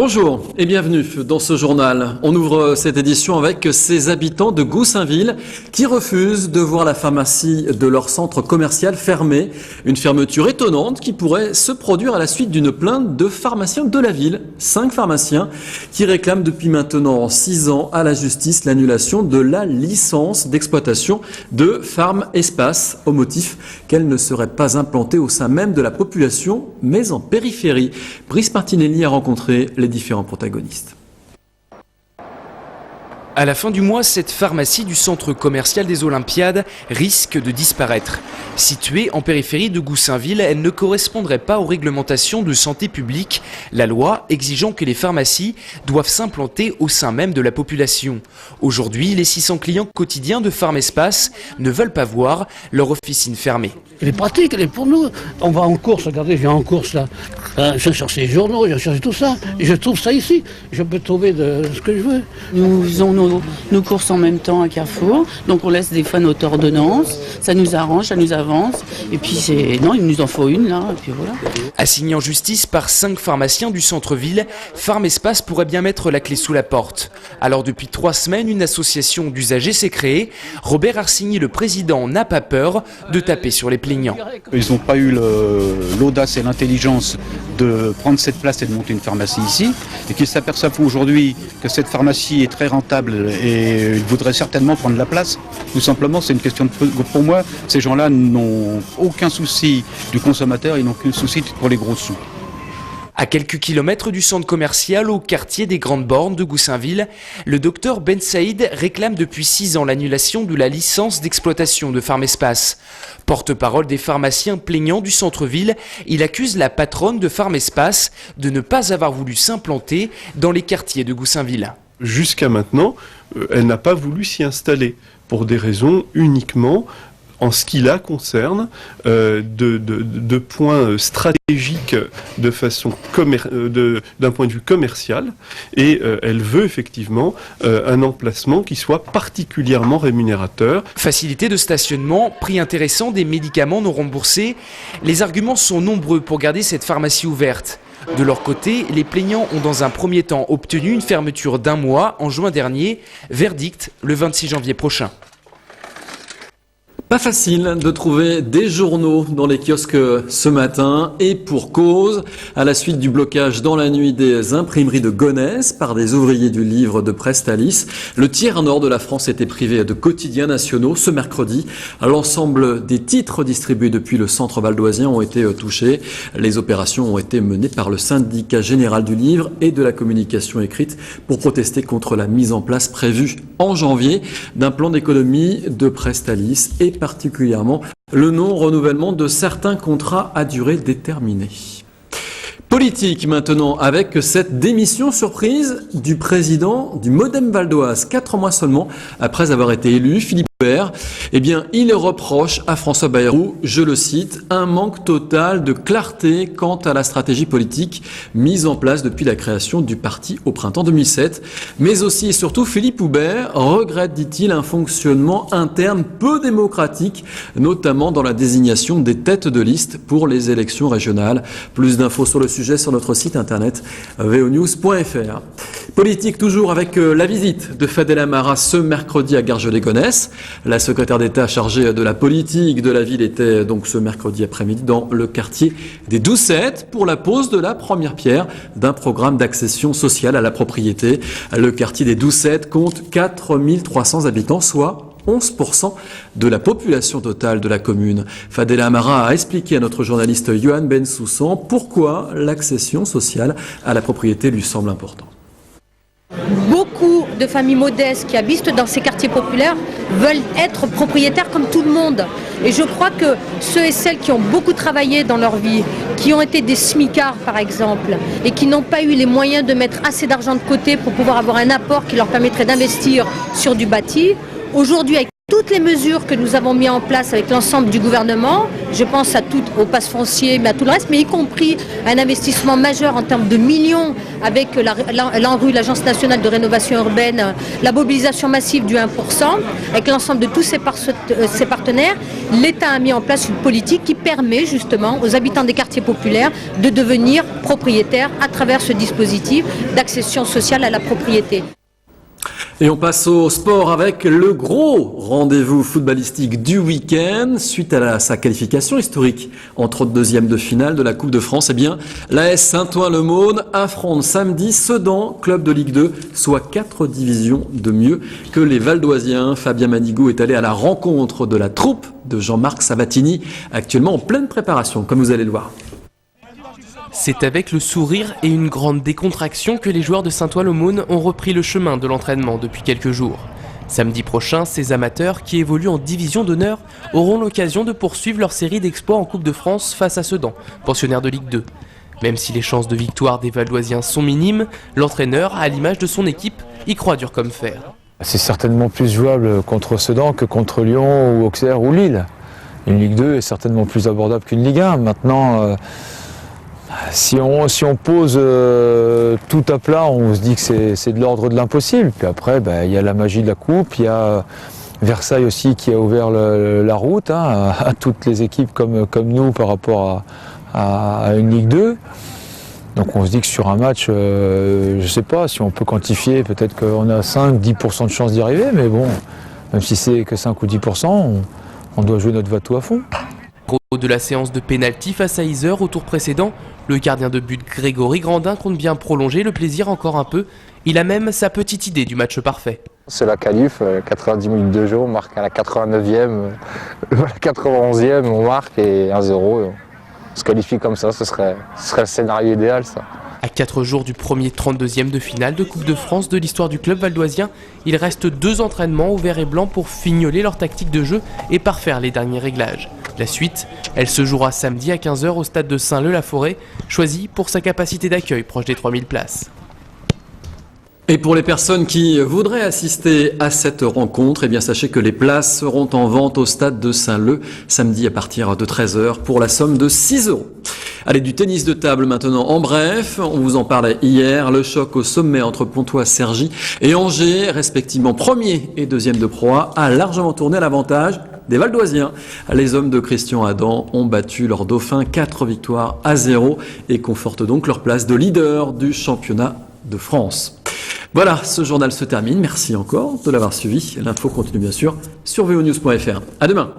Bonjour et bienvenue dans ce journal. On ouvre cette édition avec ces habitants de Goussainville qui refusent de voir la pharmacie de leur centre commercial fermée. Une fermeture étonnante qui pourrait se produire à la suite d'une plainte de pharmaciens de la ville. 5 pharmaciens qui réclament depuis maintenant 6 ans à la justice l'annulation de la licence d'exploitation de Pharm Espace au motif qu'elle ne serait pas implantée au sein même de la population mais en périphérie. Brice Martinelli a rencontré les différents protagonistes. À la fin du mois, cette pharmacie du centre commercial des Olympiades risque de disparaître. Située en périphérie de Goussainville, elle ne correspondrait pas aux réglementations de santé publique, la loi exigeant que les pharmacies doivent s'implanter au sein même de la population. Aujourd'hui, les 600 clients quotidiens de Pharm Espace ne veulent pas voir leur officine fermée. Elle est pratique, elle est pour nous. On va en course, regardez, je viens en course là. Je cherche les journaux, je cherche tout ça. Et je trouve ça ici. Je peux trouver ce que je veux. Nous faisons nos courses en même temps à Carrefour. Donc on laisse des fois notre ordonnance. Ça nous arrange, ça nous avance. Et puis non, il nous en faut une là. Et puis voilà. Assigné en justice par 5 pharmaciens du centre-ville, Pharm Espace pourrait bien mettre la clé sous la porte. Alors depuis 3 semaines, une association d'usagers s'est créée. Robert Arsigny, le président, n'a pas peur de taper sur les plaignants. Ils n'ont pas eu l'audace et l'intelligence de prendre cette place et de monter une pharmacie ici, et qu'ils s'aperçoivent aujourd'hui que cette pharmacie est très rentable et ils voudraient certainement prendre la place. Tout simplement, c'est une question pour moi, ces gens-là n'ont aucun souci du consommateur, ils n'ont aucun souci pour les gros sous. À quelques kilomètres du centre commercial, au quartier des Grandes Bornes de Goussainville, le docteur Ben Saïd réclame depuis 6 ans l'annulation de la licence d'exploitation de Pharm Espace. Porte-parole des pharmaciens plaignants du centre-ville, il accuse la patronne de Pharm Espace de ne pas avoir voulu s'implanter dans les quartiers de Goussainville. Jusqu'à maintenant, elle n'a pas voulu s'y installer pour des raisons uniquement en ce qui la concerne, de points stratégiques de façon d'un point de vue commercial, et elle veut effectivement un emplacement qui soit particulièrement rémunérateur. Facilité de stationnement, prix intéressant, des médicaments non remboursés, les arguments sont nombreux pour garder cette pharmacie ouverte. De leur côté, les plaignants ont dans un premier temps obtenu une fermeture d'1 mois en juin dernier, verdict le 26 janvier prochain. Pas facile de trouver des journaux dans les kiosques ce matin et pour cause, à la suite du blocage dans la nuit des imprimeries de Gonesse par des ouvriers du livre de Prestalis, le tiers nord de la France était privé de quotidiens nationaux. Ce mercredi, l'ensemble des titres distribués depuis le centre valdoisien ont été touchés. Les opérations ont été menées par le syndicat général du livre et de la communication écrite pour protester contre la mise en place prévue en janvier d'un plan d'économie de Prestalis et particulièrement le non-renouvellement de certains contrats à durée déterminée. Politique maintenant avec cette démission surprise du président du Modem Val-d'Oise, 4 mois seulement après avoir été élu, Philippe Houbert. Eh bien, il reproche à François Bayrou, je le cite, un manque total de clarté quant à la stratégie politique mise en place depuis la création du parti au printemps 2007. Mais aussi et surtout, Philippe Houbert regrette, dit-il, un fonctionnement interne peu démocratique, notamment dans la désignation des têtes de liste pour les élections régionales. Plus d'infos sur le sujet sur notre site internet vonews.fr. Politique toujours avec la visite de Fadela Amara ce mercredi à Garges-les-Gonesse. La secrétaire d'État chargée de la politique de la ville était donc ce mercredi après-midi dans le quartier des Doucettes pour la pose de la première pierre d'un programme d'accession sociale à la propriété. Le quartier des Doucettes compte 4300 habitants, soit 11% de la population totale de la commune. Fadela Amara a expliqué à notre journaliste Johan Bensoussan pourquoi l'accession sociale à la propriété lui semble importante. Beaucoup de familles modestes qui habitent dans ces quartiers populaires veulent être propriétaires comme tout le monde. Et je crois que ceux et celles qui ont beaucoup travaillé dans leur vie, qui ont été des smicards par exemple, et qui n'ont pas eu les moyens de mettre assez d'argent de côté pour pouvoir avoir un apport qui leur permettrait d'investir sur du bâti, aujourd'hui avec toutes les mesures que nous avons mises en place avec l'ensemble du gouvernement, je pense au pass foncier, mais à tout le reste, mais y compris un investissement majeur en termes de millions avec l'ANRU, l'Agence nationale de rénovation urbaine, la mobilisation massive du 1%, avec l'ensemble de tous ses partenaires, l'État a mis en place une politique qui permet justement aux habitants des quartiers populaires de devenir propriétaires à travers ce dispositif d'accession sociale à la propriété. Et on passe au sport avec le gros rendez-vous footballistique du week-end. Suite à sa qualification historique entre deuxième de finale de la Coupe de France, eh bien, l'AS Saint-Ouen-le-Maune affronte samedi Sedan, club de Ligue 2, soit 4 divisions de mieux que les Valdoisiens. Fabien Manigaud est allé à la rencontre de la troupe de Jean-Marc Sabatini, actuellement en pleine préparation, comme vous allez le voir. C'est avec le sourire et une grande décontraction que les joueurs de Saint-Ouen-le-Maune ont repris le chemin de l'entraînement depuis quelques jours. Samedi prochain, ces amateurs, qui évoluent en division d'honneur, auront l'occasion de poursuivre leur série d'exploits en Coupe de France face à Sedan, pensionnaire de Ligue 2. Même si les chances de victoire des Valdoisiens sont minimes, l'entraîneur, à l'image de son équipe, y croit dur comme fer. C'est certainement plus jouable contre Sedan que contre Lyon ou Auxerre ou Lille. Une Ligue 2 est certainement plus abordable qu'une Ligue 1. Maintenant, si on pose tout à plat, on se dit que c'est de l'ordre de l'impossible. Puis après, il y a la magie de la coupe, il y a Versailles aussi qui a ouvert la route à toutes les équipes comme nous par rapport à une Ligue 2. Donc on se dit que sur un match, je ne sais pas si on peut quantifier, peut-être qu'on a 5-10% de chance d'y arriver, mais bon, même si c'est que 5 ou 10%, on doit jouer notre va-tout à fond. De la séance de pénalty face à Yzeure au tour précédent, le gardien de but Grégory Grandin compte bien prolonger le plaisir encore un peu. Il a même sa petite idée du match parfait. C'est la qualif, 90 minutes de jeu, on marque à la 89e, à la 91e, on marque et 1-0. On se qualifie comme ça, ce serait le scénario idéal ça. À 4 jours du premier 32e de finale de Coupe de France de l'histoire du club valdoisien, il reste 2 entraînements au vert et blanc pour fignoler leur tactique de jeu et parfaire les derniers réglages. La suite, elle se jouera samedi à 15h au stade de Saint-Leu-la-Forêt, choisi pour sa capacité d'accueil proche des 3000 places. Et pour les personnes qui voudraient assister à cette rencontre, eh bien sachez que les places seront en vente au stade de Saint-Leu samedi à partir de 13h pour la somme de 6 €. Allez, du tennis de table maintenant. En bref, on vous en parlait hier, le choc au sommet entre Pontoise-Cergy et Angers, respectivement premier et deuxième de Pro A, a largement tourné à l'avantage des Valdoisiens. Les hommes de Christian Adam ont battu leur dauphin 4-0 et confortent donc leur place de leader du championnat de France. Voilà, ce journal se termine. Merci encore de l'avoir suivi. L'info continue bien sûr sur vonews.fr. À demain.